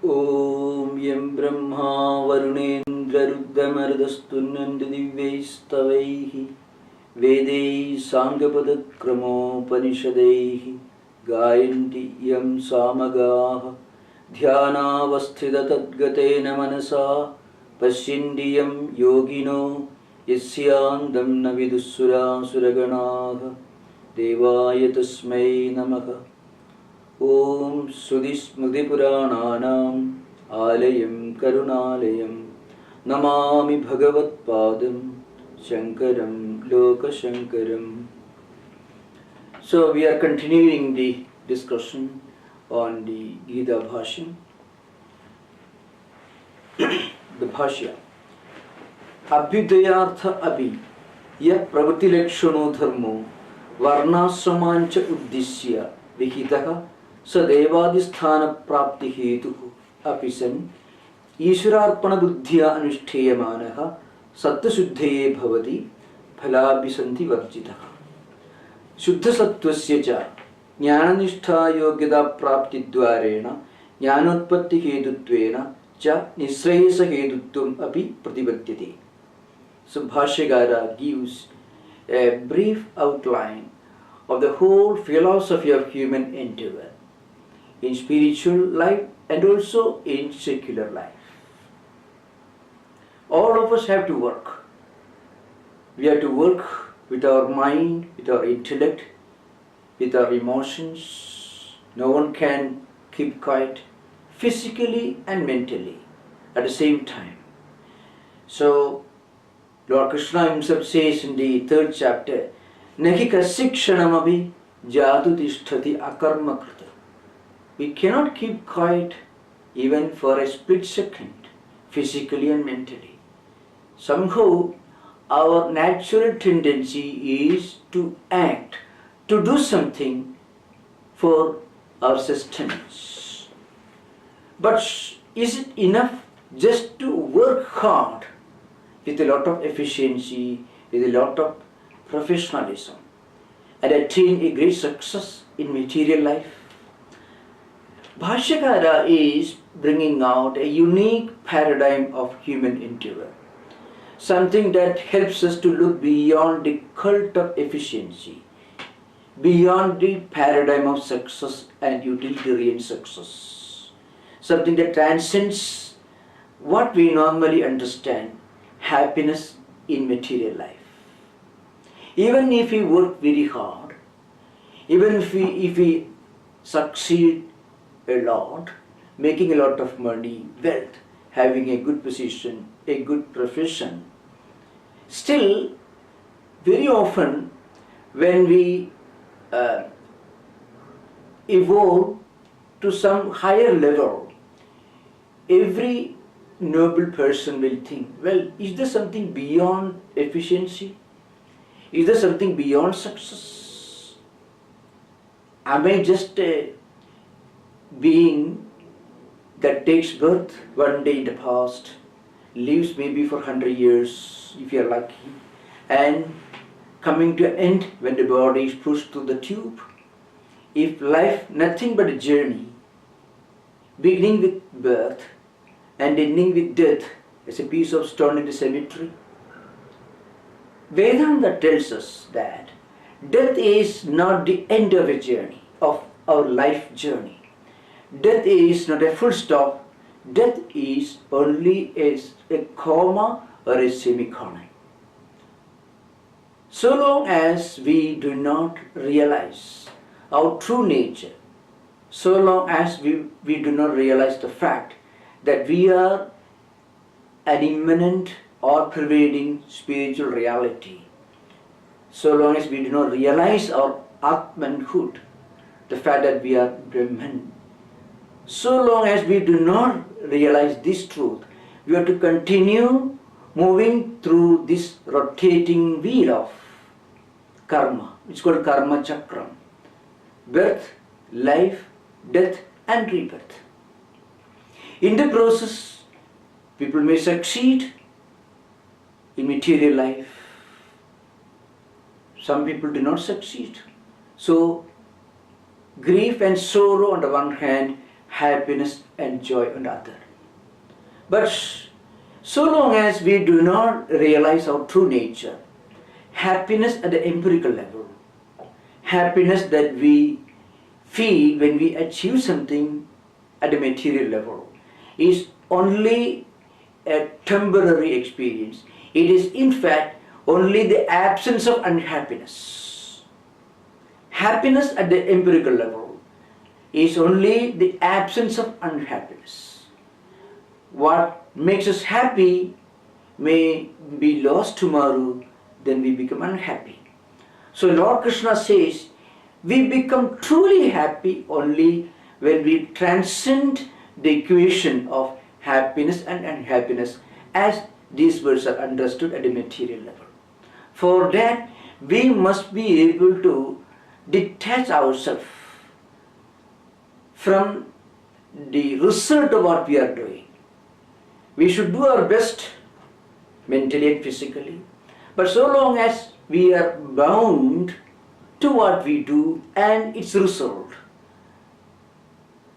Om Yam Brahma Varunendra Ruddhamardastunnandu Divyaistavaihi Vedai Sangapadakkramo Panishadaihi Gayanti Yam Samagaha Dhyanavasthita Tadgatena Manasa Pashyindiyam Yogino Yasyandam Navidussura Suraganaha Devaya Tasmai Namaha Om Sudhismriti Purananam Alayam Karunalayam Namami Bhagavad Padam Shankaram Loka Shankaram. So we are continuing the discussion on the Gita Bhashya. The Bhashya. Abhyudayartha abhi ya pravati lakshano dharmo varnasramancha uddisya vihitaha Sadevadisthana prapti hetuhu apisan Ishwararpana buddhya anushtheyamanaha sattasuddhaye bhavati phalabhisanti varjitaha Shuddha sattvasya cha jnananistha yogyata prapti dvarena jnanotpatti hetutvena cha nisrayasa hetutvam api pratipadyate. So Bhashyagara gives a brief outline of the whole philosophy of human endeavor in spiritual life and also in secular life. All of us have to work. We have to work with our mind, with our intellect, with our emotions. No one can keep quiet physically and mentally at the same time. So Lord Krishna himself says in the 3rd chapter, Nahi kashikshanamabi jatu tisthati akarma krita. We cannot keep quiet even for a split second, physically and mentally. Somehow, our natural tendency is to act, to do something for our sustenance. But is it enough just to work hard with a lot of efficiency, with a lot of professionalism, and attain a great success in material life? Bhashyakara is bringing out a unique paradigm of human endeavor, something that helps us to look beyond the cult of efficiency, beyond the paradigm of success and utilitarian success, something that transcends what we normally understand, happiness in material life. Even if we work very hard, even if we succeed a lot, making a lot of money, wealth, having a good position, a good profession, still very often when we evolve to some higher level, every noble person will think, well, is there something beyond efficiency? Is there something beyond success? Am I just a being that takes birth one day in the past, lives maybe for 100 years if you are lucky, and coming to an end when the body is pushed through the tube? If life nothing but a journey, beginning with birth and ending with death as a piece of stone in the cemetery? Vedanta tells us that death is not the end of a journey, of our life journey. Death is not a full stop. Death is only a comma or a semicolon. So long as we do not realize our true nature, so long as we do not realize the fact that we are an immanent or pervading spiritual reality, so long as we do not realize our Atmanhood, the fact that we are Brahman, so long as we do not realize this truth, we have to continue moving through this rotating wheel of karma. It's called karma chakram. Birth, life, death and rebirth. In the process, people may succeed in material life. Some people do not succeed. So, grief and sorrow on the one hand, happiness and joy on the other. But so long as we do not realize our true nature, happiness at the empirical level, happiness that we feel when we achieve something at the material level, is only a temporary experience. It is in fact only the absence of unhappiness. Happiness at the empirical level is only the absence of unhappiness. What makes us happy may be lost tomorrow, then we become unhappy. So Lord Krishna says, we become truly happy only when we transcend the equation of happiness and unhappiness as these words are understood at the material level. For that, we must be able to detach ourselves from the result of what we are doing. We should do our best mentally and physically, but so long as we are bound to what we do and its result,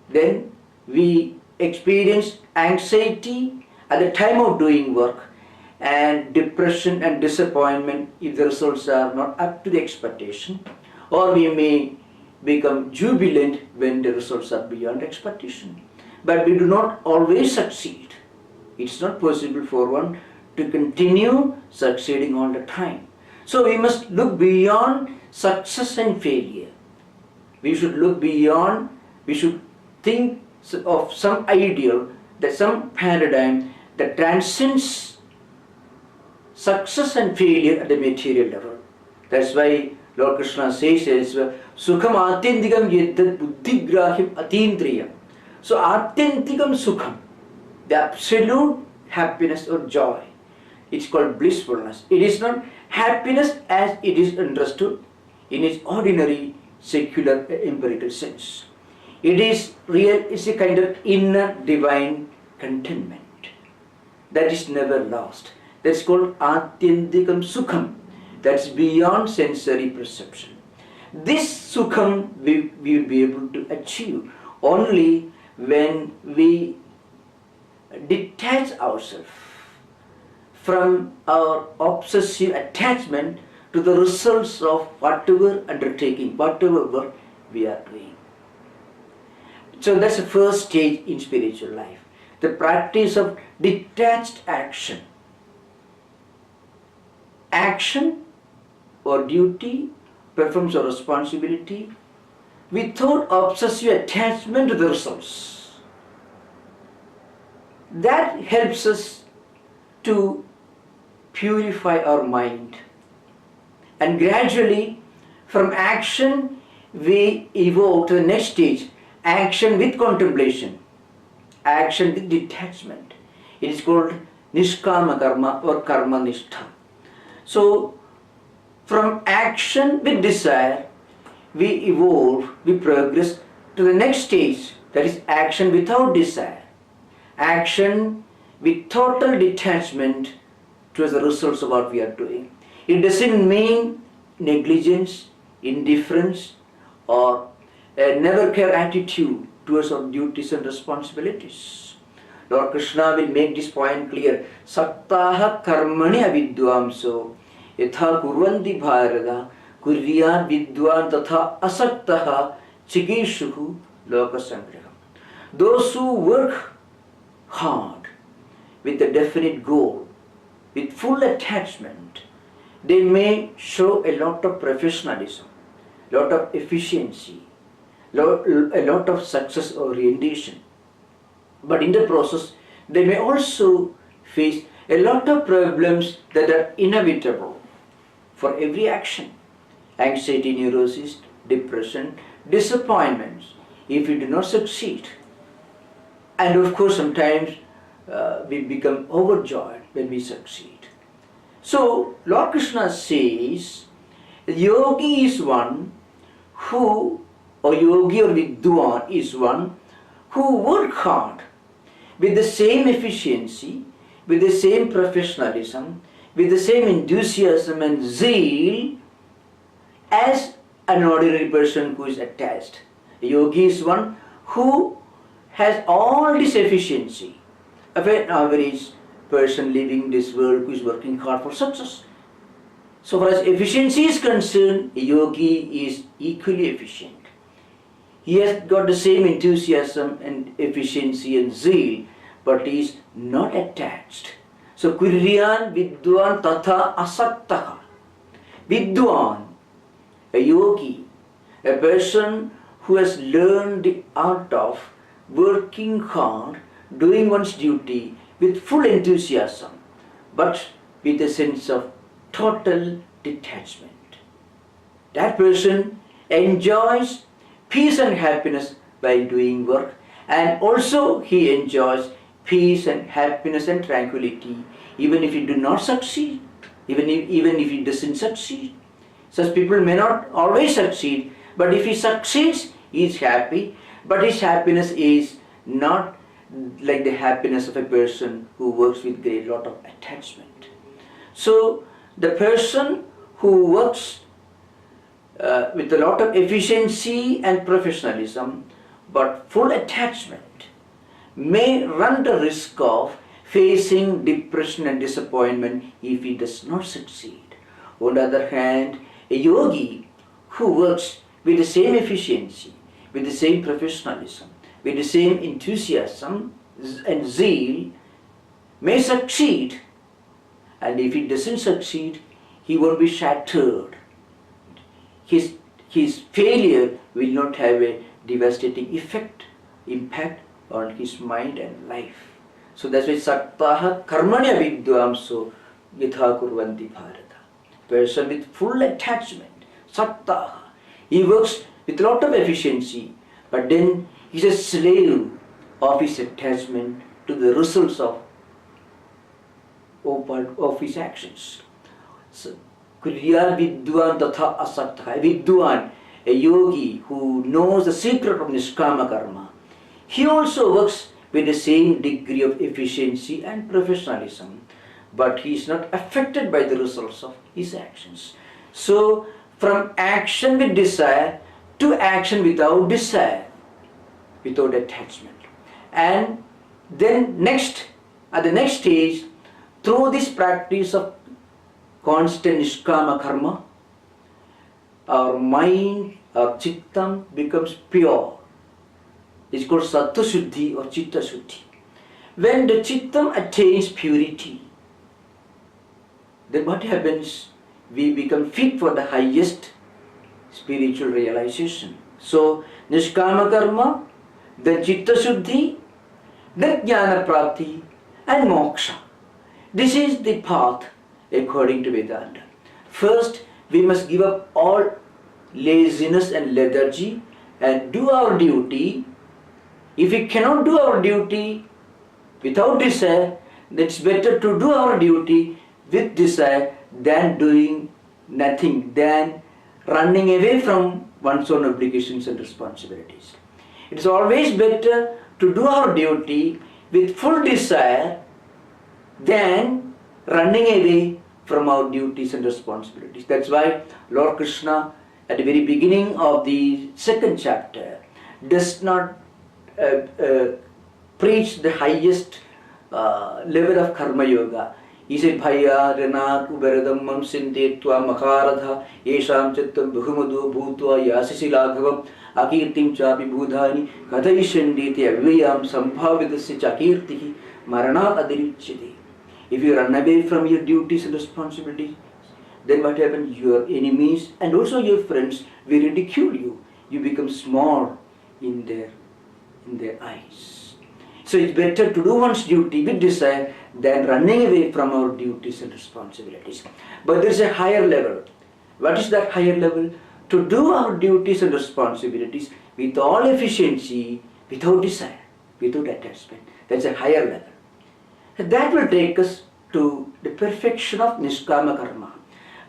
then we experience anxiety at the time of doing work and depression and disappointment if the results are not up to the expectation, or we may become jubilant when the results are beyond expectation. But we do not always succeed. It's not possible for one to continue succeeding all the time. So we must look beyond success and failure. We should look beyond, we should think of some ideal, that some paradigm that transcends success and failure at the material level. That's why Lord Krishna says, Sukham Atyandikam Yeddat Buddhigrahim Atindriyam. So Atyandikam Sukham, the absolute happiness or joy, it's called blissfulness. It is not happiness as it is understood in its ordinary secular empirical sense. It is real, it's a kind of inner divine contentment that is never lost. That's called Atyandikam Sukham. That's beyond sensory perception. This Sukham we will be able to achieve only when we detach ourselves from our obsessive attachment to the results of whatever undertaking, whatever work we are doing. So that's the first stage in spiritual life, the practice of detached action. Action or duty, performance or responsibility without obsessive attachment to the results. That helps us to purify our mind, and gradually from action we evolve to the next stage, action with contemplation, action with detachment. It is called Nishkama Karma or Karma Nishtha. So from action with desire we evolve, we progress to the next stage, that is action without desire, action with total detachment towards the results of what we are doing. It doesn't mean negligence, indifference, or a never care attitude towards our duties and responsibilities. Lord Krishna will make this point clear. Saktaha karmani avidvamso yatha kurvanti bharata kurviyat vidwan tatha asaktaha chikishuhu lokasangraham. Those who work hard with a definite goal, with full attachment, they may show a lot of professionalism, a lot of efficiency, a lot of success orientation. But in the process, they may also face a lot of problems that are inevitable for every action. Anxiety, neurosis, depression, disappointments if we do not succeed. And of course, sometimes we become overjoyed when we succeed. So, Lord Krishna says, yogi is one who, or yogi or vidwan is one who work hard with the same efficiency, with the same professionalism, with the same enthusiasm and zeal as an ordinary person who is attached. A yogi is one who has all this efficiency of an average person living this world who is working hard for success. So far as efficiency is concerned, a yogi is equally efficient. He has got the same enthusiasm and efficiency and zeal, but he is not attached. So Kuryan Vidwan Tatha Asaktaha. Vidwan, a yogi, a person who has learned the art of working hard, doing one's duty with full enthusiasm, but with a sense of total detachment. That person enjoys peace and happiness while doing work, and also he enjoys peace and happiness and tranquility even if he do not succeed, even if he doesn't succeed. Such people may not always succeed, but if he succeeds, he is happy, but his happiness is not like the happiness of a person who works with great lot of attachment. So the person who works with a lot of efficiency and professionalism but full attachment may run the risk of facing depression and disappointment if he does not succeed. On the other hand, a yogi who works with the same efficiency, with the same professionalism, with the same enthusiasm and zeal may succeed, and if he doesn't succeed, he won't be shattered. His failure will not have a devastating impact on his mind and life. So that's why Saktaha Karmanya Vidvamso Yatha Kurvanti Bharata. Person with full attachment, Saktaha. He works with a lot of efficiency, but then he's a slave of his attachment to the results of his actions. So, Kriya Vidwan Tatha Asakta. Vidwan, a yogi who knows the secret of Niskama Karma, he also works with the same degree of efficiency and professionalism, but he is not affected by the results of his actions. So, from action with desire to action without desire, without attachment. And then at the next stage, through this practice of constant Niskama Karma, our mind, our Chittam becomes pure. It's called Sattva Shuddhi or Chitta Shuddhi. When the Chittam attains purity, then what happens? We become fit for the highest spiritual realization. So, Niskama Karma, then Chitta Shuddhi, then Jnana Prapti and Moksha. This is the path according to Vedanta. First, we must give up all laziness and lethargy and do our duty. If we cannot do our duty without desire, then it's better to do our duty with desire than doing nothing, than running away from one's own obligations and responsibilities. It is always better to do our duty with full desire than running away from our duties and responsibilities. That's why Lord Krishna, at the very beginning of the second chapter, does not preach the highest level of Karma Yoga. He said, Bhaya, Renat, Uberadam, Mamsinte, Twa, Makaradha, Yesham, Chattam, Bhumadu, Bhutwa, Yasisi Laghavam, Akirtim Chapi Budhani, Kathaishandi, Avayam, Sambhavidasi Chakirtihi, Marana Adirichidi. If you run away from your duties and responsibilities, then what happens? Your enemies and also your friends will ridicule you. You become small in their eyes. So it's better to do one's duty with desire than running away from our duties and responsibilities. But there is a higher level. What is that higher level? To do our duties and responsibilities with all efficiency, without desire, without attachment. That's a higher level. That will take us to the perfection of Niskama Karma.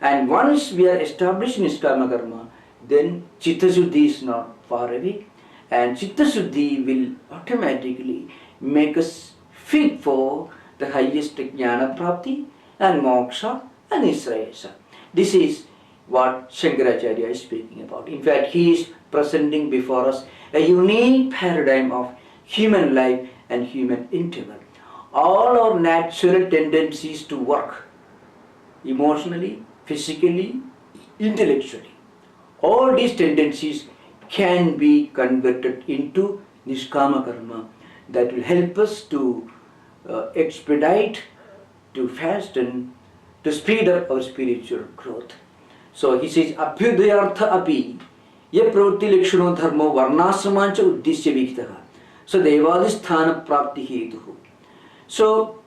And once we are established in Niskama Karma, then Chitta Shuddhi is not far away. And Chitta Shuddhi will automatically make us fit for the highest Jnana Prapti and Moksha and Israyasa. This is what Shankaracharya is speaking about. In fact, he is presenting before us a unique paradigm of human life and human intellect. All our natural tendencies to work emotionally, physically, intellectually, all these tendencies can be converted into Nishkama Karma that will help us to expedite, to fasten, to speed up our spiritual growth. So he says, Abhyudayartha api ye pravritti lakshano dharmo varnasamancha uddishya viktaha. So devadisthana prapti hetuhu. So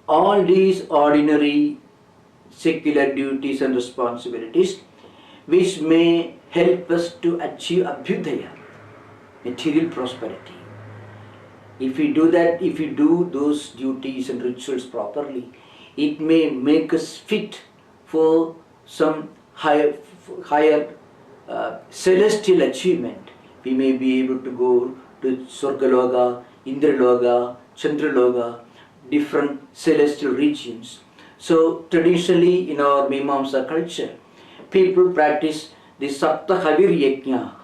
all these ordinary secular duties and responsibilities which may help us to achieve abhyudaya, material prosperity. If we do that, if we do those duties and rituals properly, it may make us fit for some higher celestial achievement. We may be able to go to Swargaloka, Indraloka, Chandraloka, different celestial regions. So traditionally in our Mimamsa culture, people practice the Sapta Havir Yajna.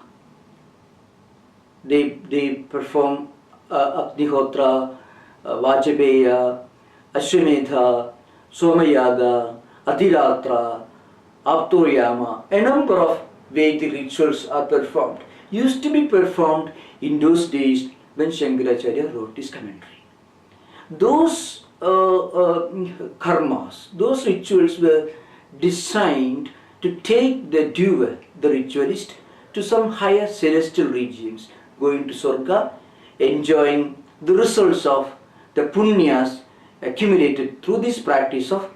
They perform Agnihotra, Vajapeya, Ashwamedha, Somayaga, Atiratra, Aptoyama. A number of Vedic rituals are performed. Used to be performed in those days when Shankaracharya wrote his commentary. Those karmas, those rituals were designed to take the doer, the ritualist, to some higher celestial regions, going to Swarga, enjoying the results of the punyas accumulated through this practice of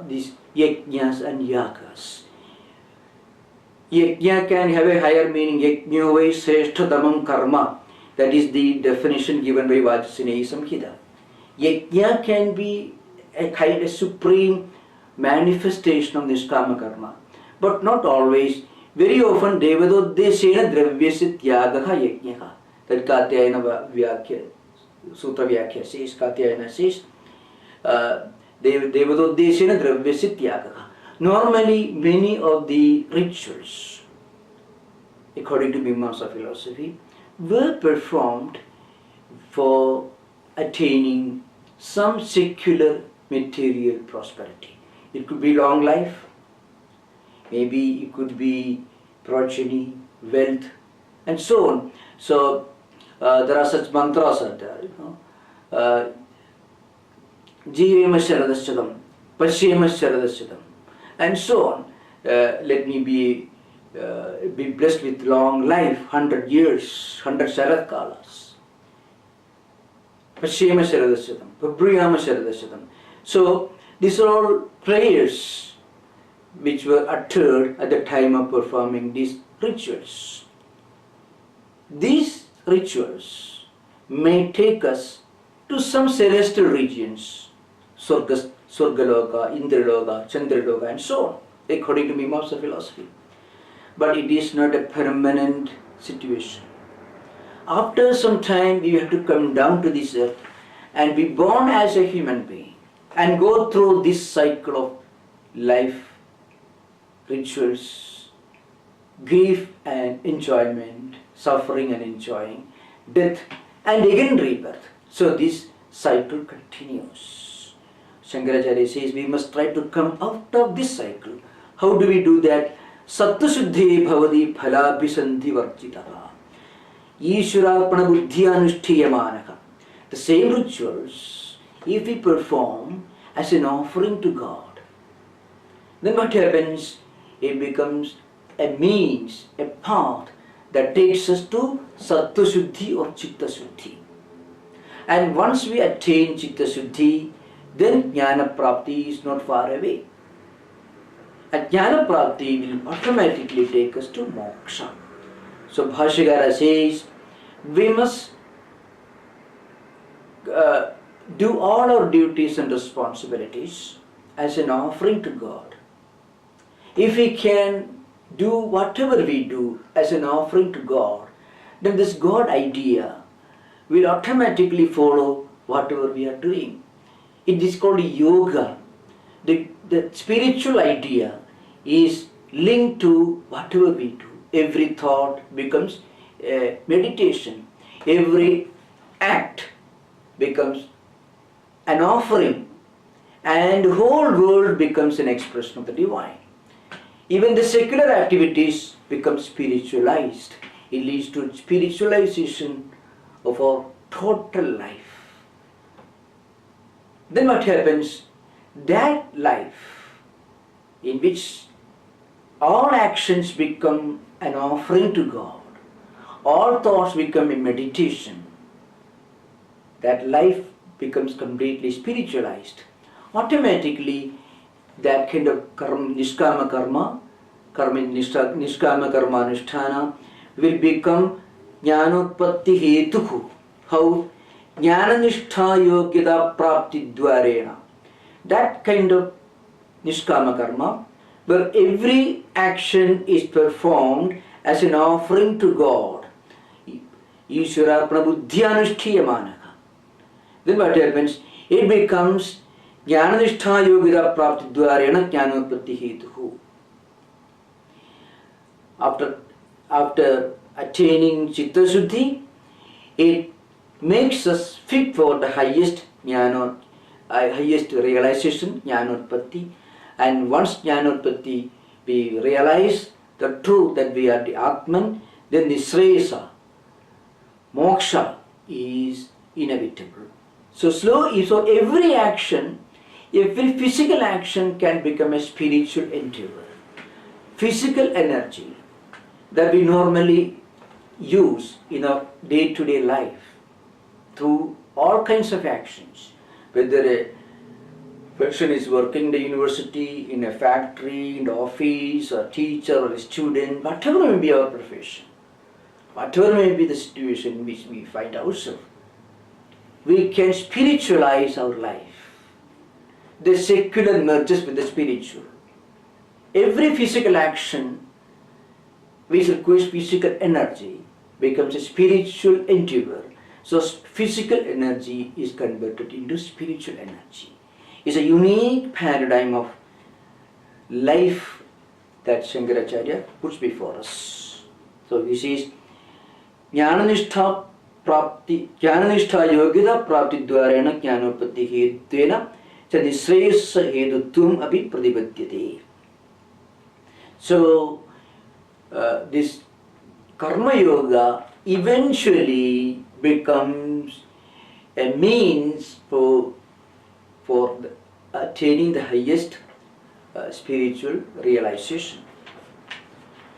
these yajnas and yagas. Yajna can have a higher meaning, yajno vai seshtadamam karma. That is the definition given by Vajrasaneyi Samhita. Yajna can be a kind of supreme manifestation of Nishkama Karma, but not always. Very often, Devadodeshena dravyasya tyagaha yajnaha. That Katyayana Vyakya, Sutra Vyakya says, Katyayana says, Devadodeshena dravyasya tyagaha. Normally, many of the rituals, according to Mimamsa philosophy, were performed for attaining some secular material prosperity. It could be long life, maybe it could be progeny, wealth, and so on. So there are such mantras out there, Jivema Sharadaschatam, Pashyema Sharadaschatam, and so on. Let me be blessed with long life, 100 years, 100 Sharad Kalas. Pashyema Sharadaschatam, Pabriyama Sharadaschatam. So these are all prayers which were uttered at the time of performing these rituals. These rituals may take us to some celestial regions, Swargaloka, Indraloka, Chandraloka, and so on, according to Mimamsa philosophy. But it is not a permanent situation. After some time, we have to come down to this earth and be born as a human being and go through this cycle of life, rituals, grief and enjoyment, suffering and enjoying, death and again rebirth. So this cycle continues. Shankaracharya says we must try to come out of this cycle. How do we do that? Sattva shuddhe bhavati phalabhisandhi varjitaha. Ishwararpana buddhya anushthiyamanaha. The same rituals, if we perform as an offering to God, then what happens? It becomes a means, a path that takes us to Sattva Shuddhi or Chitta Shuddhi. And once we attain Chitta Shuddhi, then Jnana Prapti is not far away. And Jnana Prapti will automatically take us to Moksha. So Bhashyakara says, we must do all our duties and responsibilities as an offering to God. If we can do whatever we do as an offering to God, then this God idea will automatically follow whatever we are doing. It is called yoga. The spiritual idea is linked to whatever we do. Every thought becomes a meditation. every act becomes an offering, and the whole world becomes an expression of the divine. Even the secular activities become spiritualized. It leads to spiritualization of our total life. Then what happens? That life in which all actions become an offering to God, all thoughts become a meditation, that life becomes completely spiritualized. Automatically, that kind of nishkama karma anusthana will become jnanotpatti hetuhu. How? Jnananishta yogyata prapti dvarena. That kind of nishkama karma, where every action is performed as an offering to God. Ishwararpana buddhyanushthiyamanaka. Then what happens? It becomes jnananishta yogyata prapti dvarena jnanotpatti hetuhu. After attaining Chitta Shuddhi, it makes us fit for the highest realization, Jnanotpatti. And once Jnanotpatti, we realize the truth that we are the Atman, then the Shreyasa, Moksha is inevitable. So every action, every physical action can become a spiritual endeavor. Physical energy that we normally use in our day-to-day life through all kinds of actions, whether a person is working in the university, in a factory, in the office, or a teacher or a student, whatever may be our profession, whatever may be the situation in which we find ourselves, we can spiritualize our life. The secular merges with the spiritual. Every physical action which requires physical energy becomes a spiritual endeavor. So physical energy is converted into spiritual energy. It's a unique paradigm of life that Shankaracharya puts before us. So he says, Jnananishta yogyata prapti dvarena jnanopatti hetvena chadi shreyasa hedutvam api pradipajyate. So this karma yoga eventually becomes a means for attaining the highest spiritual realization.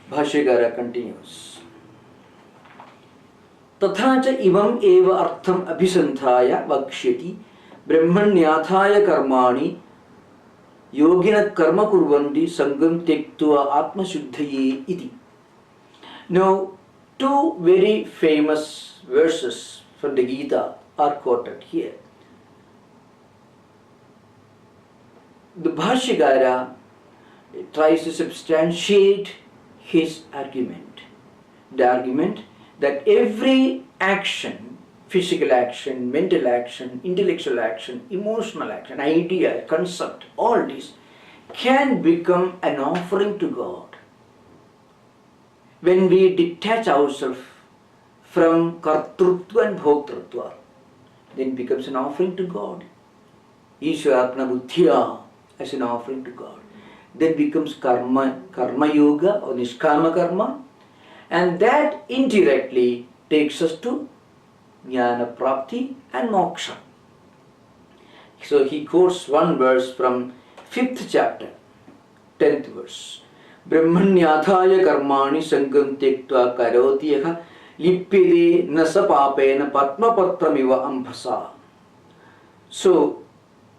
Bhashyakara continues. Tatha cha ivam eva artham abhisanthaya vakshyati brahmanyadhaya karmani yogina karma kurvanti sangam tektva atma shuddhaye iti. Now, two very famous verses from the Gita are quoted here. The Bhashyakara tries to substantiate his argument. The argument that every action, physical action, mental action, intellectual action, emotional action, idea, concept, all this can become an offering to God. When we detach ourselves from kartrutva and bhoktrutva, then it becomes an offering to God. Ishwararpana buddhya as an offering to God. Then becomes karma yoga or nishkama karma, and that indirectly takes us to jnana prapti and moksha. So he quotes one verse from 5th chapter, 10th verse. Brahmanyadhaya karmani sangam tektva karoti yaha lippide nasa papena patmapatramiva ambhasa. So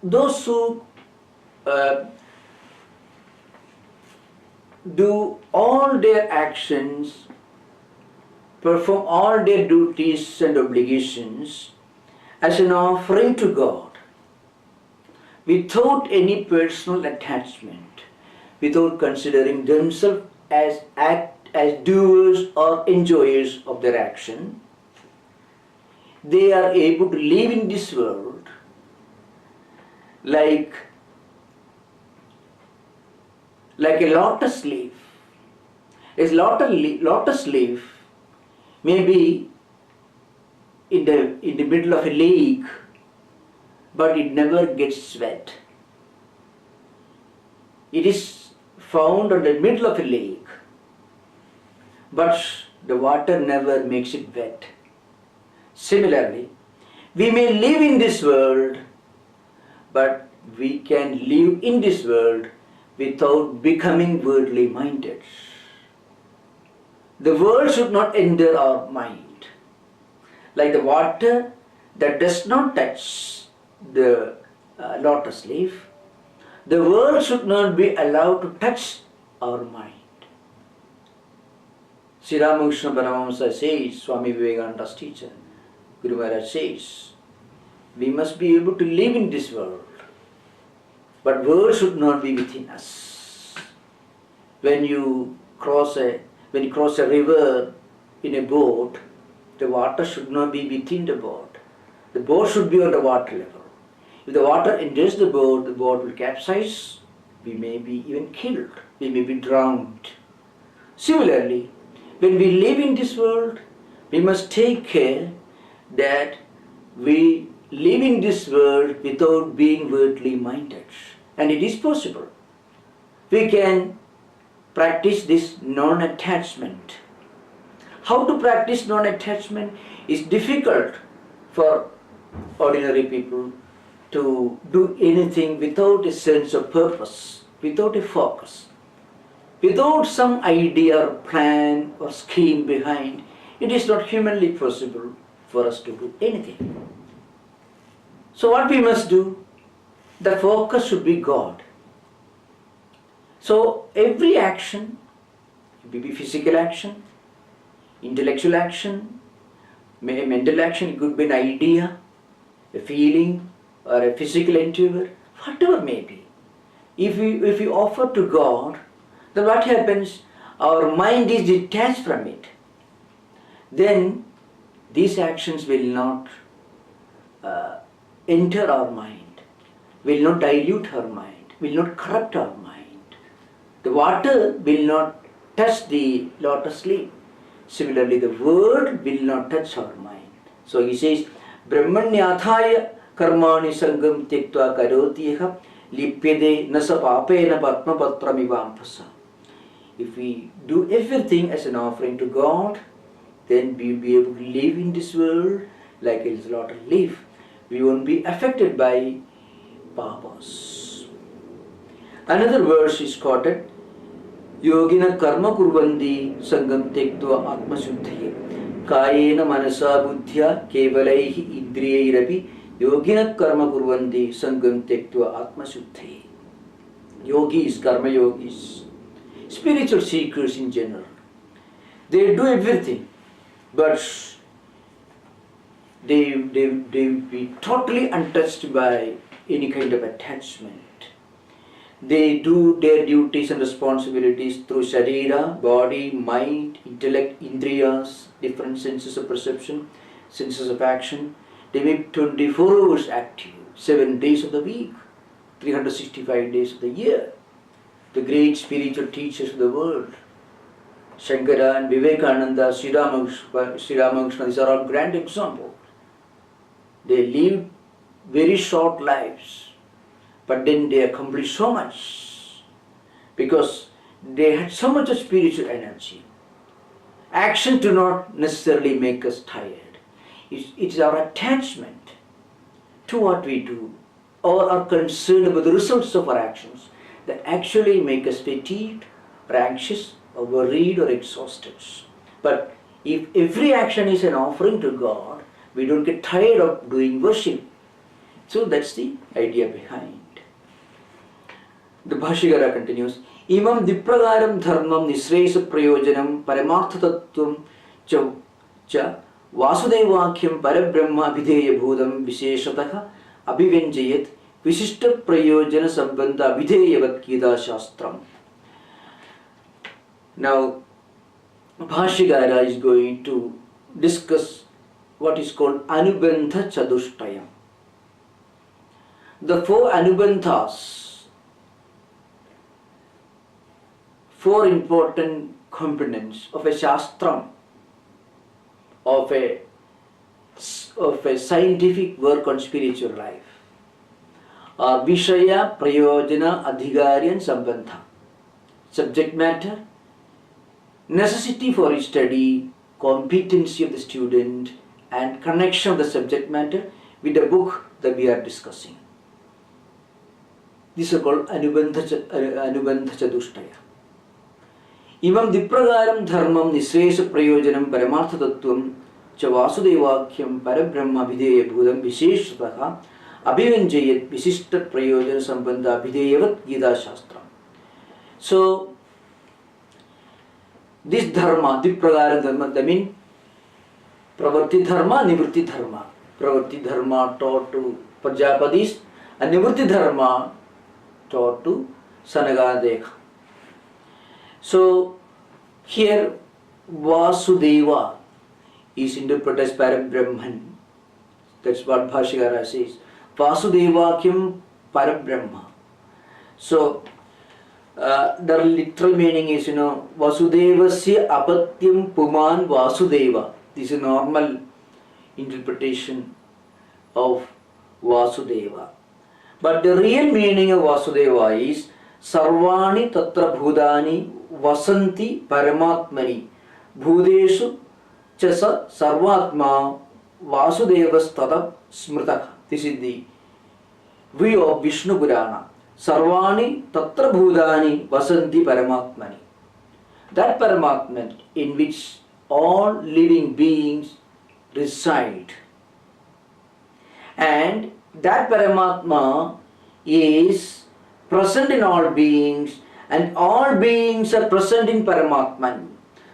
those who do all their actions, perform all their duties and obligations as an offering to God, without any personal attachment, without considering themselves as doers or enjoyers of their action, they are able to live in this world like a lotus leaf. A lotus leaf may be in the middle of a lake, but it never gets wet. It is found in the middle of a lake, but the water never makes it wet. Similarly, we may live in this world, but we can live in this world without becoming worldly minded. The world should not enter our mind. Like the water that does not touch the lotus leaf, the world should not be allowed to touch our mind. Sri Ramakrishna Paramahamsa says, Swami Vivekananda's teacher, Guru Maharaj says, we must be able to live in this world, but world should not be within us. When you cross a river in a boat, the water should not be within the boat. The boat should be on the water level. If the water enters the boat will capsize, we may be even killed, we may be drowned. Similarly, when we live in this world, we must take care that we live in this world without being worldly minded. And it is possible. We can practice this non-attachment. How to practice non-attachment is difficult for ordinary people to do anything without a sense of purpose, without a focus, without some idea or plan or scheme behind. It is not humanly possible for us to do anything. So what we must do? The focus should be God. So every action, it may be physical action, intellectual action, mental action, it could be an idea, a feeling, or a physical endeavor, whatever may be. If we offer to God, then what happens? Our mind is detached from it. Then these actions will not enter our mind, will not dilute our mind, will not corrupt our mind. The water will not touch the lotus leaf. Similarly, the word will not touch our mind. So he says, Brahmanyathaya karmani sangam tyaktva karotyeha lipyade nasa papena patmapatramivamphasa. If we do everything as an offering to God, then we will be able to live in this world like a lotus leaf. We won't be affected by papas. Another verse is quoted, Yogina karma kurvandi sangam tektva atma shuddhaye kayena manasa buddhya kevalaihi indriyairapi yogina karma kurvandi sangam tektva atma shuddhaye. Yogis, karma yogis, spiritual seekers in general, they do everything, but they be totally untouched by any kind of attachment. They do their duties and responsibilities through sharira, body, mind, intellect, indriyas, different senses of perception, senses of action. They may be 24 hours active, 7 days of the week, 365 days of the year. The great spiritual teachers of the world, Shankara and Vivekananda, Sri Ramakrishna, these are all grand examples. They live very short lives, but then they accomplished so much because they had so much of spiritual energy. Action do not necessarily make us tired. It's our attachment to what we do or are concerned about the results of our actions that actually make us fatigued or anxious or worried or exhausted. But if every action is an offering to God, we don't get tired of doing worship. So that's the idea behind. The Bhashya continues, Imam dipragaram dharmam nisresa prayojanam paramarthatattvam cha vasudevakyam parabrahma abhideya bhudam visheshataha abhivenjayat visishta prayojana sambandha abhideyavat gita shastram. Now, Bhashya is going to discuss what is called Anubandha Chadushtayam. The 4 Anubandhas, 4 important components of a shastram, of a of a scientific work on spiritual life are Vishaya, Prayojana, Adhikari and Sambandha. Subject matter, necessity for its study, competency of the student, and connection of the subject matter with the book that we are discussing. These are called Anubandha Chadushtaya. Imam Dipragaram Dharmam Nisresa Prayojanam Paramartha Tattvam Cha Vasudevakyam Parabrahma Abhideya Bhudam Visheshataha Abhivanjayat Visishta Prayojana Sambandha Abhideyavat Gita Shastra. So, this dharma, Dipragaram Dharma, that means Pravarti Dharma, Nivritti Dharma. Pravarti Dharma taught to Prajapadis and Nivritti Dharma taught to Sanagadeka. So, here Vasudeva is interpreted as Parabrahman. That's what Bhashya says. Vasudevakyam Parabrahma. So, the literal meaning is, Vasudevasya Apatyam Puman Vasudeva. This is a normal interpretation of Vasudeva. But the real meaning of Vasudeva is Sarvani Tatra Bhudani Vasanti Paramatmani Bhudeshu Chasa Sarvatma Vasudevas Tada Smritaka. This is the view of Vishnu Purana. Sarvani Tatra Bhudani Vasanti Paramatmani. That Paramatman in which all living beings reside. And that Paramatma is present in all beings, and all beings are present in Paramatman.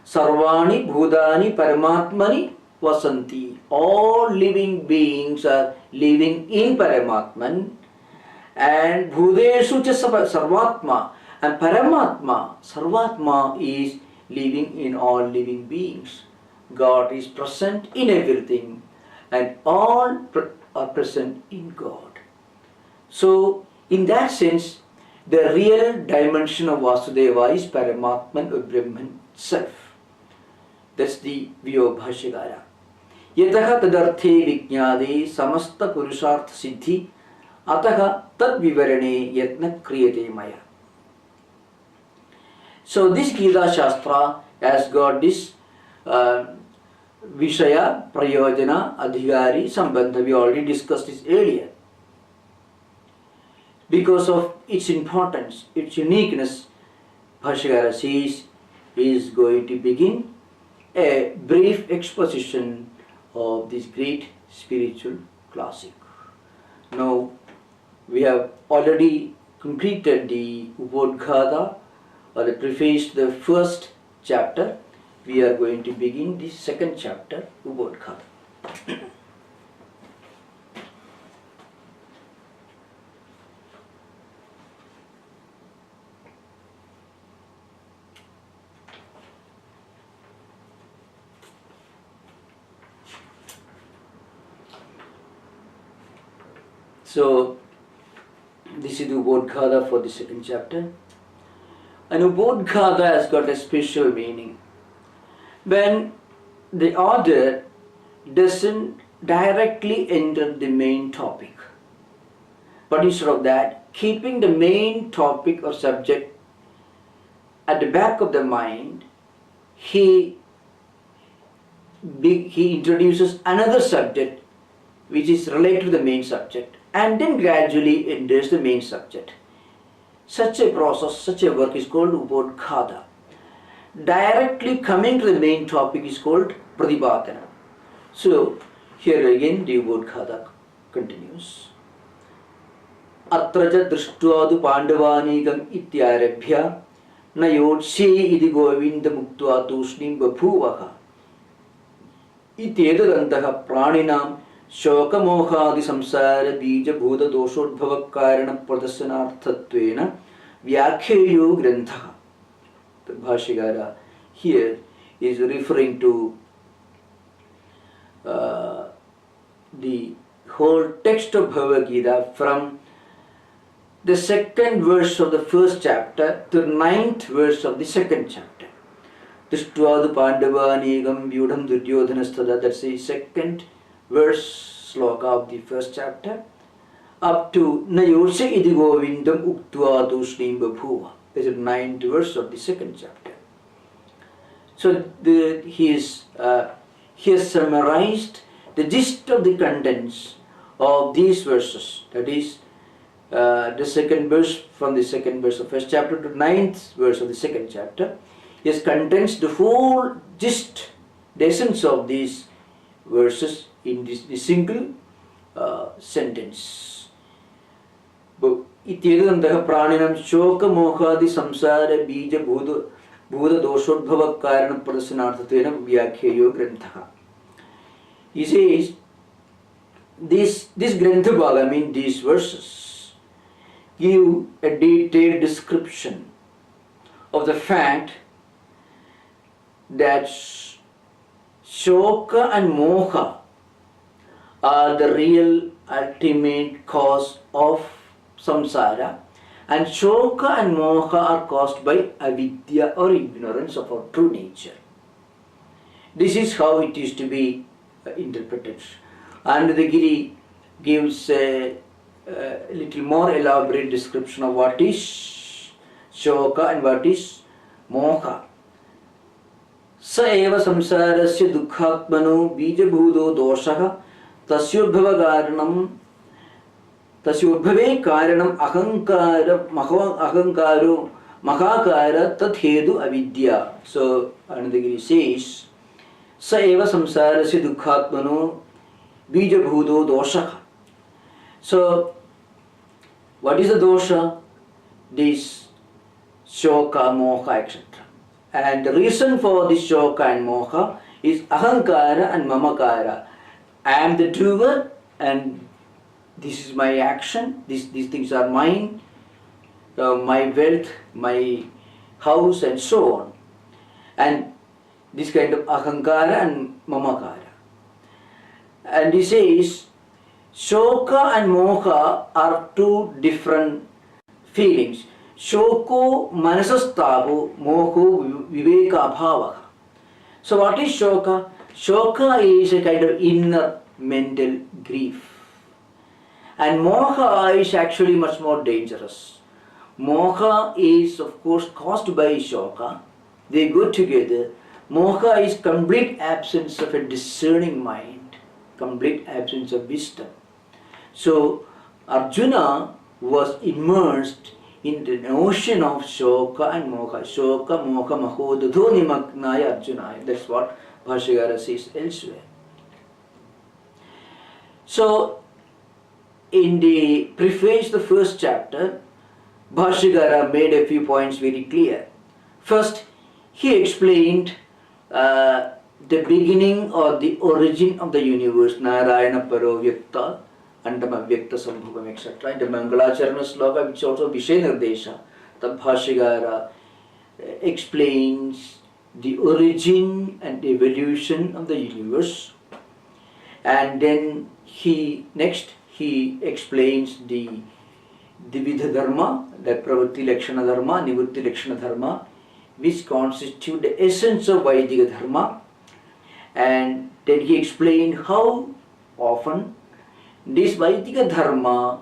Sarvani Bhudani Paramatmani Vasanti. All living beings are living in Paramatman, and Bhudeshu cha Sarvatma, and Paramatma, Sarvatma is living in all living beings. God is present in everything, and all are present in God. So, in that sense, the real dimension of Vasudeva is Paramatman or Brahman self. That's the view of Bhashyakara. Yataha tadarthe vijnade samasta purushartha siddhi ataha tad vivarane yatna kriyate maya. So this Gita Shastra has got this Vishaya, Prayojana, Adhikari, Sambandha. We already discussed this earlier. Because of its importance, its uniqueness, Bhashyakara says is going to begin a brief exposition of this great spiritual classic. Now, we have already completed the Ubodhgata, or the preface to the first chapter. We are going to begin the second chapter, Ubodhgata. So, this is the Ubodhgata for the second chapter. And Ubodhgata has got a special meaning. When the author doesn't directly enter the main topic, but instead of that, keeping the main topic or subject at the back of the mind, he introduces another subject which is related to the main subject, and then gradually enters the main subject. Such a process, such a work is called Ubodhgata. Directly coming to the main topic is called Pratipatana. So, here again the Ubodhgata continues. Atraja drishtva pandavanigam ityarabhya na yotshe iti govinda muktva tushnim babhuvaha ityedadantaha praninam shokamohadi samsara bija bhuta doshodbhava karana pradasyanarthatvena vyakheyo grantha. The Bhashyakara here is referring to the whole text of Bhagavad Gita from the second verse of the first chapter to the 9th verse of the second chapter. Drishtva Pandavanigam Vyudham Duryodhanastada, that's the second verse sloka of the first chapter up to Nayosha iti govindam uktva tushnim babhuva. This is the 9th verse of the second chapter. So he has summarized the gist of the contents of these verses. That is the second verse, from the second verse of first chapter to 9th verse of the second chapter. He has condensed the whole gist, the essence of these verses in this single sentence. Ityedantah praninam shoka mohadi samsara bija bhuda doshobhava karana prasanarthatena vyakheyo grantha. He says, this Grantha Bhaga, I mean these verses, give a detailed description of the fact that shoka and moha are the real ultimate cause of samsara, and shoka and moha are caused by avidya or ignorance of our true nature. This is how it is to be interpreted. And the Giri gives a little more elaborate description of what is shoka and what is moha. Sa eva samsarasya dukkhatmano bijabhudo doshaha tasyodbhava karanam ahankaro mahakara tathedu avidya. So Anandagiri says, sa eva samsarasya dukkhatmano bijabhudo doshaha. So what is the dosha? This shoka, moha, etc. And the reason for this shoka and moha is ahankara and mamakara. I am the doer and this is my action, these things are mine, my wealth, my house and so on. And this kind of ahankara and mamakara. And he says, shoka and moha are two different feelings. Shoko manasastavo, moho viveka bhavaha. So what is shoka? Shoka is a kind of inner mental grief. And moha is actually much more dangerous. Moha is of course caused by shoka. They go together. Moha is complete absence of a discerning mind, complete absence of wisdom. So Arjuna was immersed in the ocean of shoka and moha. Shoka, moha, mahodadho nimagnaya Arjuna. That's what Bhashyakara says elsewhere. So in the preface, the first chapter, Bhashyakara made a few points very clear. First, he explained the beginning or the origin of the universe, Narayana Paro Vyakta, Antama Vyakta Sambhavam, etc. In the Mangalacharana sloka, which is also Vishaya Nirdesha, the Bhashyakara explains the origin and evolution of the universe. And then he explains the Dvidha Dharma, the Pravritti Lakshana Dharma, Nivritti Lakshana Dharma, which constitute the essence of Vaidika Dharma. And then he explained how often this Vaidika Dharma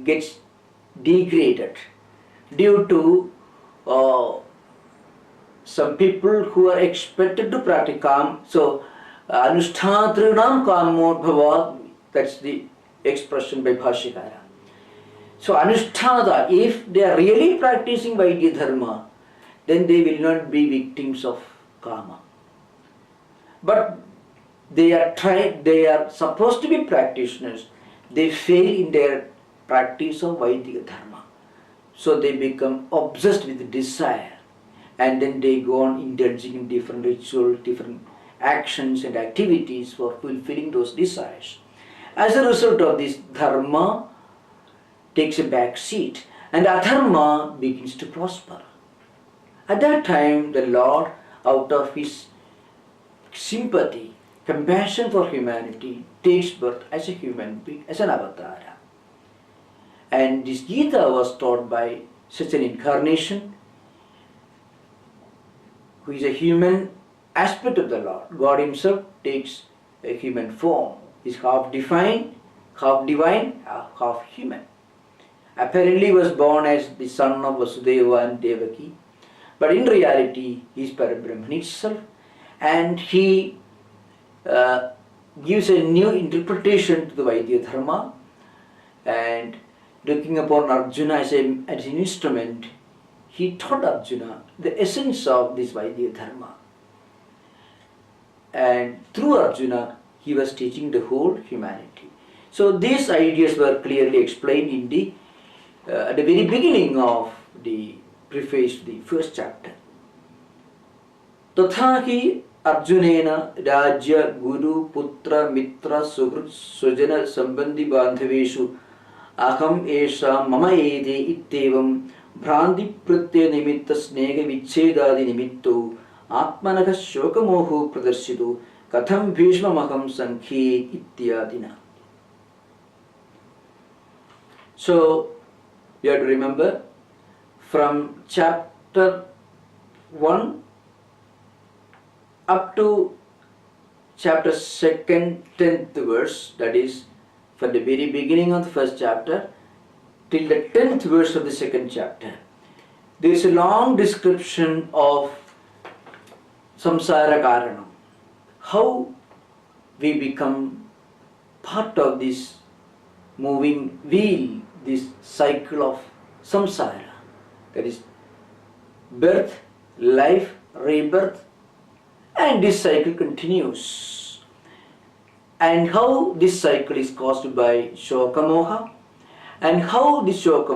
gets degraded due to some people who are expected to practice kam. So Anushtatrinam kamodbhava, that's the expression by Bhashyakara. So Anushtata, if they are really practicing Vaidya Dharma, then they will not be victims of karma. But they are supposed to be practitioners. They fail in their practice of Vaidya Dharma. So they become obsessed with desire, and then they go on indulging in different rituals, different actions and activities for fulfilling those desires. As a result of this, dharma takes a back seat and adharma begins to prosper. At that time, the Lord, out of his sympathy, compassion for humanity, takes birth as a human being, as an avatar. And this Gita was taught by such an incarnation who is a human aspect of the Lord. God Himself takes a human form. He's half divine, half human. Apparently he was born as the son of Vasudeva and Devaki, but in reality he is Parabrahman itself, and he gives a new interpretation to the Vaidya Dharma, and looking upon Arjuna as an instrument, he taught Arjuna the essence of this Vaidya Dharma. And through Arjuna, he was teaching the whole humanity. So these ideas were clearly explained in the at the very beginning of the preface to the first chapter. Tathahi Arjunena Rajya Guru Putra Mitra Suhrut Sujana Sambandhi Bandhaveshu Aham Esha Mama Ede Ittevam Bhrandi Pratya Nimitta Snega Vichedadi Nimitto Atmanaka Shokamohu Pradarsitu Katham Bhishma Maham Sankhe Ityadina. So, you have to remember, from chapter 1 up to chapter 2nd, 10th verse, that is, from the very beginning of the first chapter till the 10th verse of the second chapter, there is a long description of samsara karanam, how we become part of this moving wheel, this cycle of samsara, that is birth, life, rebirth, and this cycle continues. And how this cycle is caused by shoka moha, and how this shoka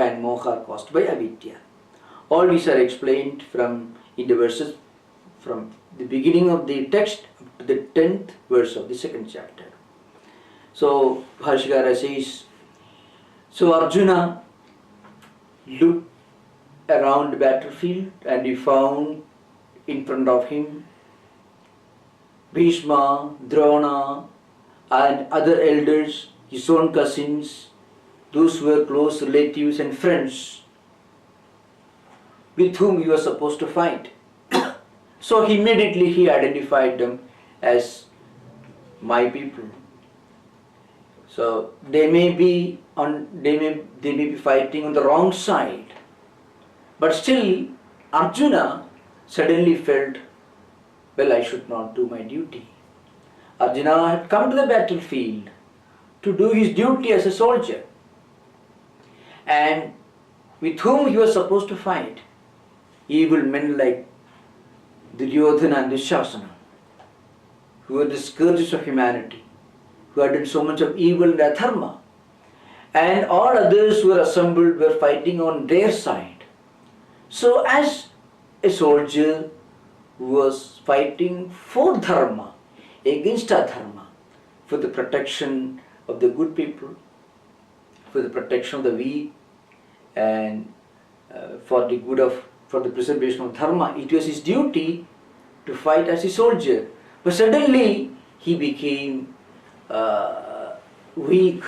and moha are caused by avidya. All these are explained in the verses from the beginning of the text up to the 10th verse of the second chapter. So Bhashyakara says, so Arjuna looked around the battlefield and he found in front of him Bhishma, Drona and other elders, his own cousins, those who were close relatives and friends with whom he was supposed to fight. So immediately he identified them as my people. So they may be fighting on the wrong side, but still Arjuna suddenly felt, well, I should not do my duty. Arjuna had come to the battlefield to do his duty as a soldier, and with whom he was supposed to fight, evil men like Duryodhana and Dushasana, who were the scourges of humanity, who had done so much of evil and adharma, and all others who were assembled were fighting on their side. So as a soldier who was fighting for dharma against adharma, for the protection of the good people, for the protection of the weak, and for the preservation of dharma, it was his duty to fight as a soldier. But suddenly he became weak,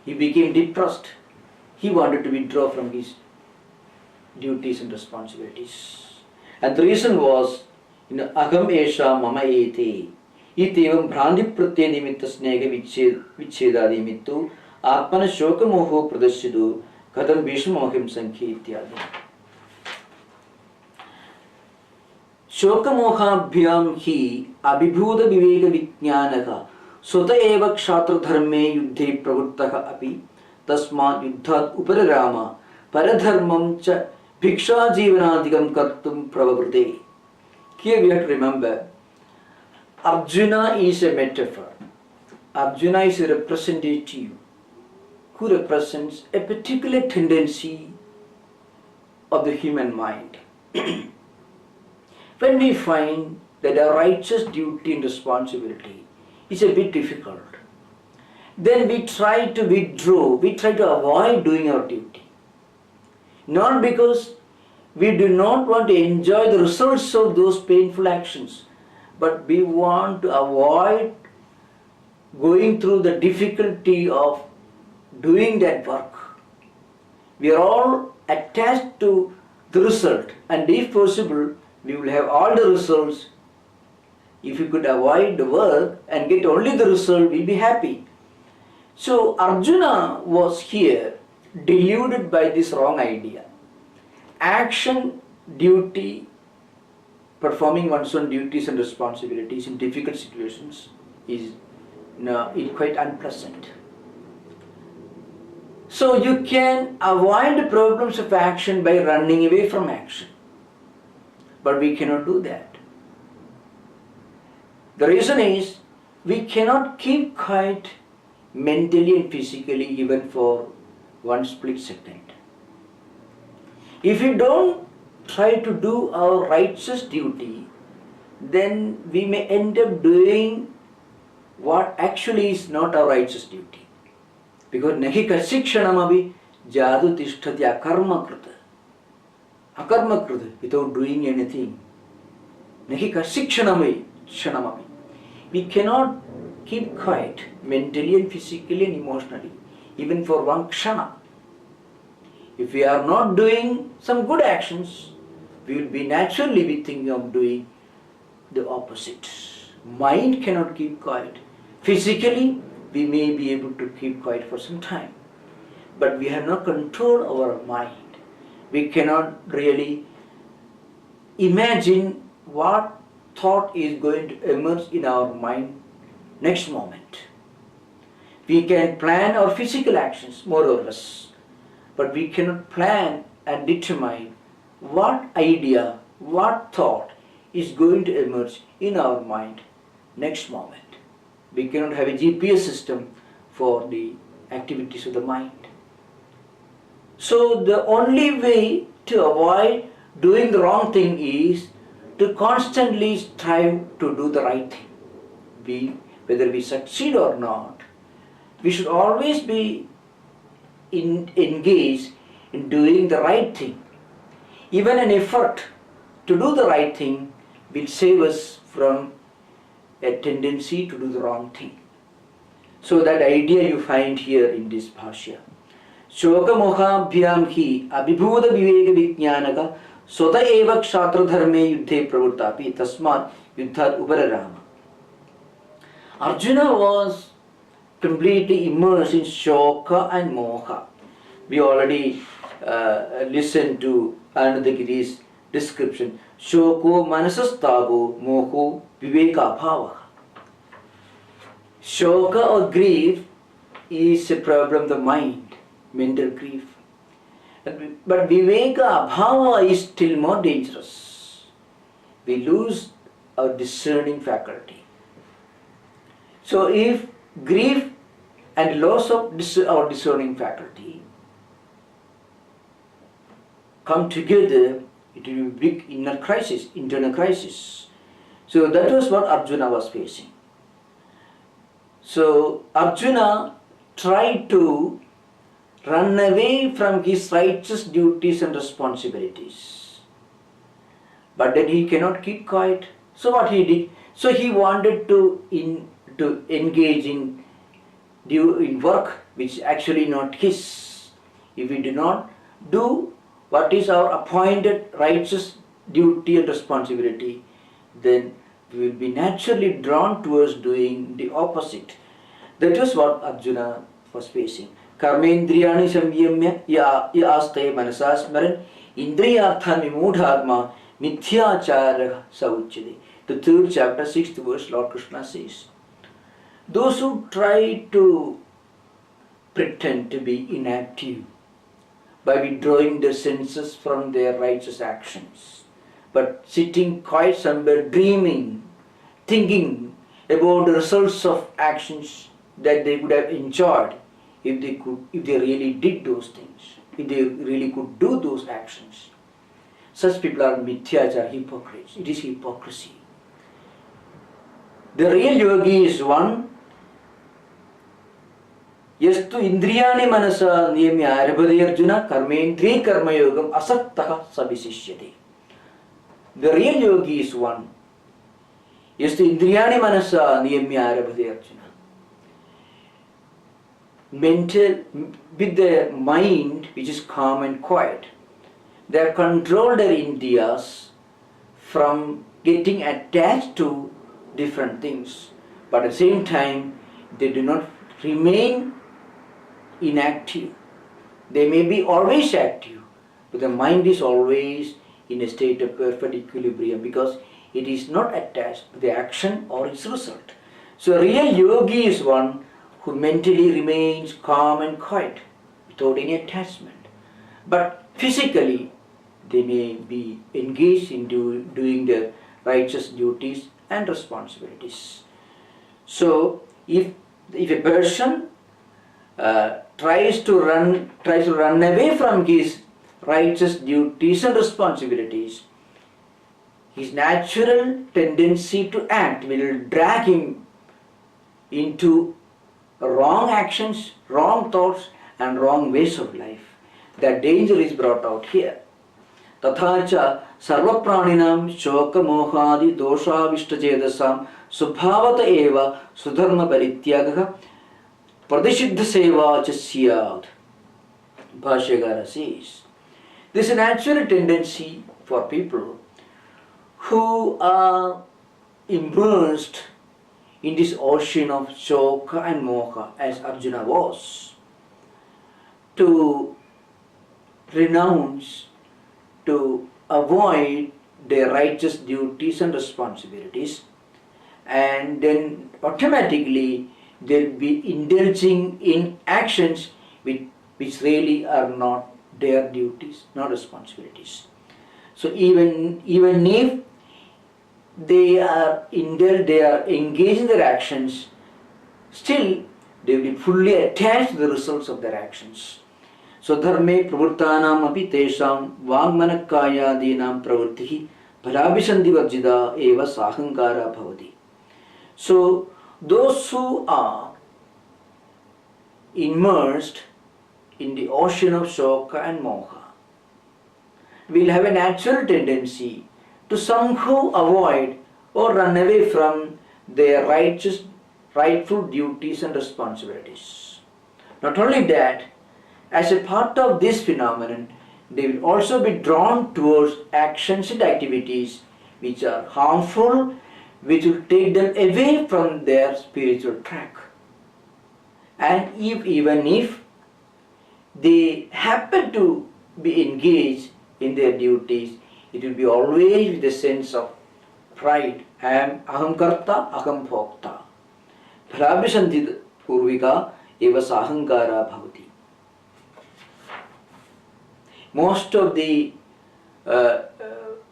he became depressed, he wanted to withdraw from his duties and responsibilities. And the reason was, Aham Esha Mama Ete Itevam Bhrandi Pratya Nimitta Snega Vichedadi Nimittu Atmana Shoka Moho Pradashidu Katham Bhishma Maham Sankhe Ityadi. Shoka Mohabhyam Hi Abhibhuda Viveka Vijnanaha Sota Eva Kshatra Dharme Yuddhe Pravurtaha Api Tasmat Yuddhat Upararama Paradharmam Cha Bhiksha Jivanadikam Kartum Pravavrute. Here we have to remember, Arjuna is a metaphor. Arjuna is a representative who represents a particular tendency of the human mind. When we find that a righteous duty and responsibility is a bit difficult, then we try to withdraw, we try to avoid doing our duty. Not because we do not want to enjoy the results of those painful actions, but we want to avoid going through the difficulty of doing that work. We are all attached to the result. And if possible, we will have all the results. If we could avoid the work and get only the result, we'll be happy. So Arjuna was here deluded by this wrong idea. Action, duty, performing one's own duties and responsibilities in difficult situations is quite unpleasant. So you can avoid the problems of action by running away from action. But we cannot do that. The reason is we cannot keep quiet mentally and physically even for one split second. If we don't try to do our righteous duty, then we may end up doing what actually is not our righteous duty. Because nahi kasikshanamavi jadu tishtati akarma krita. Akarma krita, without doing anything. Nahi kasikshanamavi shanamavi. We cannot keep quiet mentally and physically and emotionally, even for one kshana. If we are not doing some good actions, we will be naturally be thinking of doing the opposite. Mind cannot keep quiet. Physically, we may be able to keep quiet for some time, but we have no control over our mind. We cannot really imagine what thought is going to emerge in our mind next moment. We can plan our physical actions more or less, but we cannot plan and determine what idea, what thought is going to emerge in our mind next moment. We cannot have a GPS system for the activities of the mind. So the only way to avoid doing the wrong thing is to constantly strive to do the right thing. Whether we succeed or not, we should always be engaged in doing the right thing. Even an effort to do the right thing will save us from a tendency to do the wrong thing. So that idea you find here in this Bhashya. Shoka mohabhyam hi abhibhuda viveka vijnanaka sota eva kshatra dharme yuddhe pravurtapi tasmat yuddhat upararama. Arjuna was completely immersed in shoka and moha. We already listened to Anandagiri's description. Shoko manasastago moho viveka bhava. Shoka or grief is a problem of the mind, mental grief. But viveka bhava is still more dangerous. We lose our discerning faculty. So if grief and loss of our discerning faculty come together, it will be a big inner crisis, internal crisis. So that was what Arjuna was facing. So Arjuna tried to run away from his righteous duties and responsibilities. But then he cannot keep quiet. So what he did? So he wanted to engage in work which is actually not his. If we do not do what is our appointed righteous duty and responsibility, then we will be naturally drawn towards doing the opposite. That was what Arjuna was facing. Karmendriyani samyamya ya aste manasasmaran indriyarthan vimudhatma mithyachara sauchyade. The 3rd chapter, 6th verse, Lord Krishna says, those who try to pretend to be inactive by withdrawing their senses from their righteous actions, but sitting quiet somewhere dreaming, thinking about the results of actions that they would have enjoyed if they really did those things, if they really could do those actions. Such people are mithyachara, hypocrites. It is hypocrisy. The real yogi is one yastu indriyani manasa niyamya arabhade arjuna karmendri karma yogam asattaha sabhisishyate. The real yogi is one yastu indriyani manasa niyamya arabhade arjuna. Mental, with the mind which is calm and quiet. They have controlled their Indias from getting attached to different things. But at the same time, they do not remain inactive. They may be always active, but the mind is always in a state of perfect equilibrium because it is not attached to the action or its result. So a real yogi is one who mentally remains calm and quiet without any attachment. But physically, they may be engaged in doing their righteous duties and responsibilities. So if a person tries to run away from his righteous duties and responsibilities, his natural tendency to act will drag him into wrong actions, wrong thoughts and wrong ways of life. The danger is brought out here. Tathacha sarvapraninaam shoka mohadi doshavishtajedasam subhavata eva sudharma parityagaha pradishiddha seva cha syad. Bhashyakara says, this is a natural tendency for people who are immersed in this ocean of shoka and moha, as Arjuna was, to renounce, to avoid their righteous duties and responsibilities, and then automatically they'll be indulging in actions which really are not their duties, not responsibilities. So even if they are engaged in their actions, still they will be fully attached to the results of their actions. So dharme pravurtanam api tesham vangmanakayadinam pravurtihi bhalabhisandhi varjida eva sahankara bhavati. So those who are immersed in the ocean of shoka and moha will have a natural tendency to somehow avoid or run away from their rightful duties and responsibilities. Not only that, as a part of this phenomenon, they will also be drawn towards actions and activities which are harmful, which will take them away from their spiritual track. And even if they happen to be engaged in their duties, it will be always with a sense of pride. I am aham karta, aham bhokta. Bhalabhisandhi purvika eva sahankara bhavati. Most of the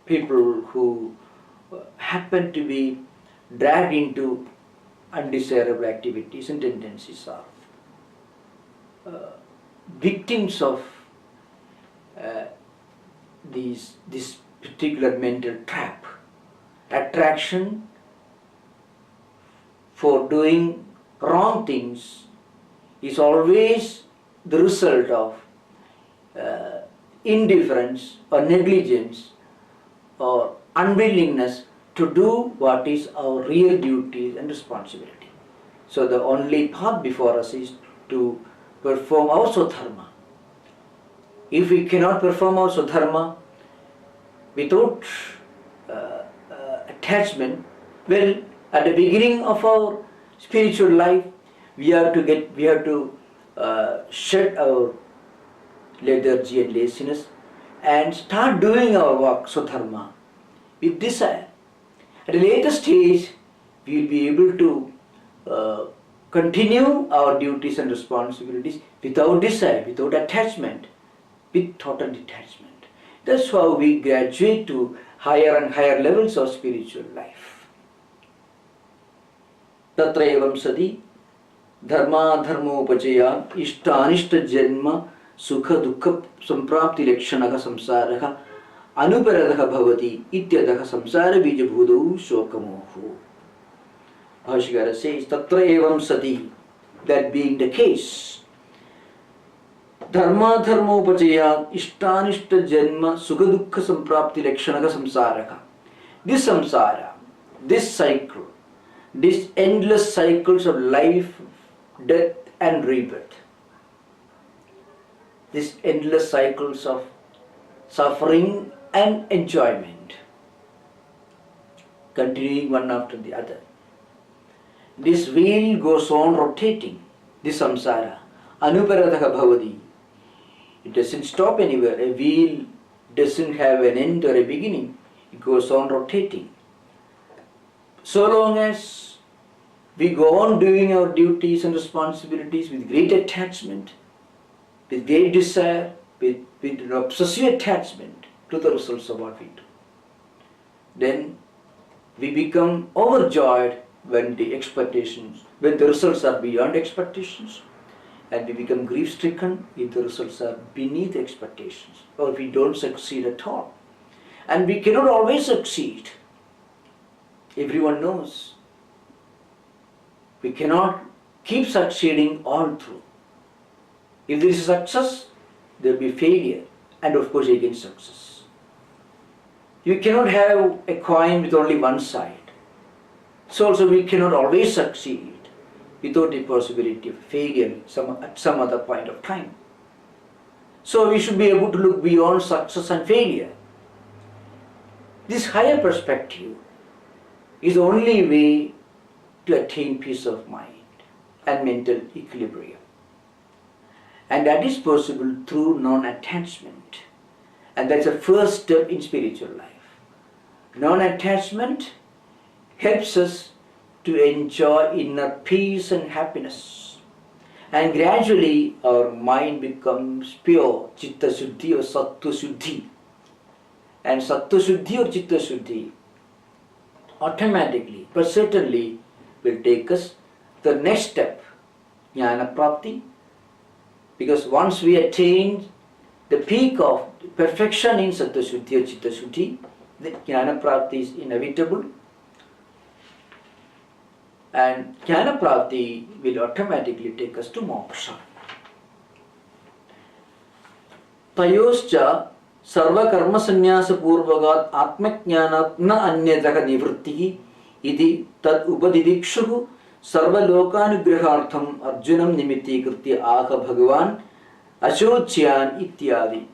people who happen to be dragged into undesirable activities and tendencies are victims of this particular mental trap. Attraction for doing wrong things is always the result of indifference or negligence or unwillingness to do what is our real duty and responsibility. So the only path before us is to perform our swadharma. If we cannot perform our swadharma without attachment, well, at the beginning of our spiritual life, we have to shed our lethargy and laziness and start doing our work, swadharma, with desire. At a later stage, we will be able to continue our duties and responsibilities without desire, without attachment, with total detachment. That's how we graduate to higher and higher levels of spiritual life. Tatra evam sati dharma dharmopachaya ishtanishta janma sukha dukkha samprapti lakshanaha samsaraha anuparadaha bhavati ityadaha samsara bija bhudau shokamoho. Bhashyakara says, Tatra evam sati, that being the case, dharma dharmopachaya ishtanishta janma sukha dukkha samprapti lakshanaha samsaraha. This samsara, this cycle, these endless cycles of life, death and rebirth, these endless cycles of suffering and enjoyment, continuing one after the other. This wheel goes on rotating, this samsara. Anuparadaha bhavati. It doesn't stop anywhere. A wheel doesn't have an end or a beginning. It goes on rotating. So long as we go on doing our duties and responsibilities with great attachment, with great desire, with an obsessive attachment to the results of what we do, then we become overjoyed when the results are beyond expectations, and we become grief-stricken if the results are beneath expectations, or we don't succeed at all. And we cannot always succeed. Everyone knows. We cannot keep succeeding all through. If there is success, there will be failure, and of course again success. You cannot have a coin with only one side. So also we cannot always succeed without the possibility of failure at some other point of time. So we should be able to look beyond success and failure. This higher perspective is the only way to attain peace of mind and mental equilibrium. And that is possible through non-attachment. And that's the first step in spiritual life. Non-attachment helps us to enjoy inner peace and happiness. And gradually our mind becomes pure, chitta shuddhi or sattva shuddhi. And sattva shuddhi or chitta shuddhi automatically, but certainly will take us the next step, jnana prapti. Because once we attain the peak of perfection in sattva shuddhi or chitta shuddhi, the jnana prapti is inevitable. And jnana prapti will automatically take us to moksha. Tayoscha sarva karma sannyasa purvagat atmajnanat na anyadaha nivrittihi iti tad upadidikshuhu sarva lokanugrahartham arjunam nimitti kritya aha bhagavan ashocyan ityadi.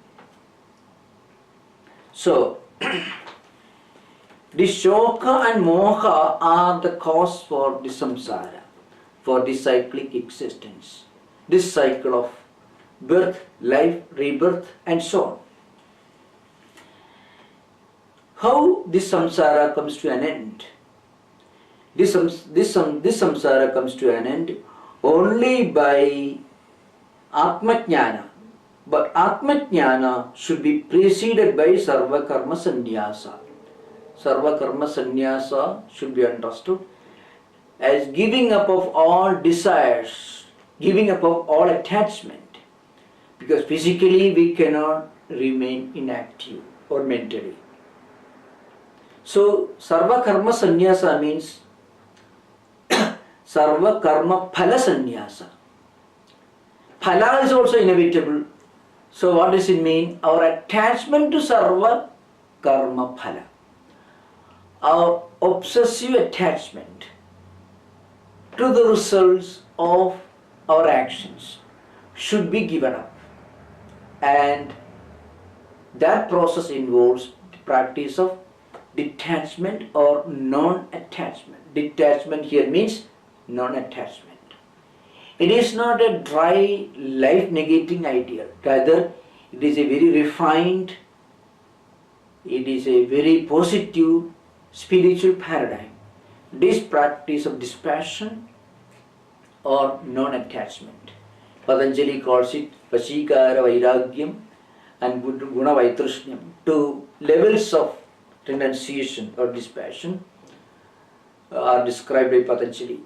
So, this shoka and moha are the cause for the samsara, for the cyclic existence, this cycle of birth, life, rebirth, and so on. How this samsara comes to an end? This samsara comes to an end only by atmajnana. But atmajnana should be preceded by sarva karma sannyasa. Sarva karma sannyasa should be understood as giving up of all desires, giving up of all attachment. Because physically we cannot remain inactive or mentally. So sarva karma sannyasa means sarva karma phala sannyasa. Phala is also inevitable. So what does it mean? Our attachment to sarva karma phala, our obsessive attachment to the results of our actions should be given up. And that process involves the practice of detachment or non-attachment. Detachment here means non-attachment. It is not a dry, life-negating ideal. Rather, it is a very refined, it is a very positive spiritual paradigm. This practice of dispassion or non-attachment. Patanjali calls it Vashikara Vairagyam and Guna Vaitrishnam, two levels of renunciation or dispassion are described by Patanjali.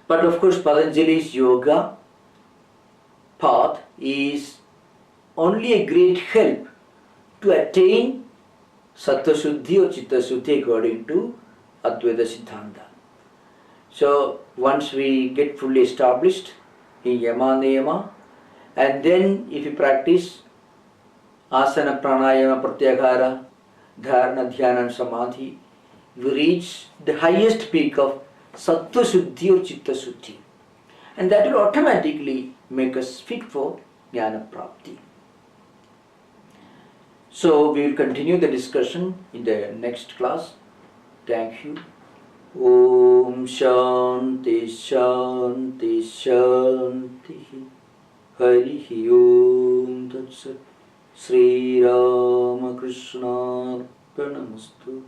But of course Patanjali's yoga path is only a great help to attain sattva shuddhi or chitta shuddhi according to Advaita Siddhanta. So once we get fully established in yama niyama, and then if we practice asana pranayama pratyahara dharana dhyana and samadhi, we reach the highest peak of sattva shuddhi or chitta shuddhi, and that will automatically make us fit for jnana prapti. So we will continue the discussion in the next class. Thank you. Om Shanti Shanti Shanti. Hari Om Tat Sat. Sri Rama Krishna Arpanamastu.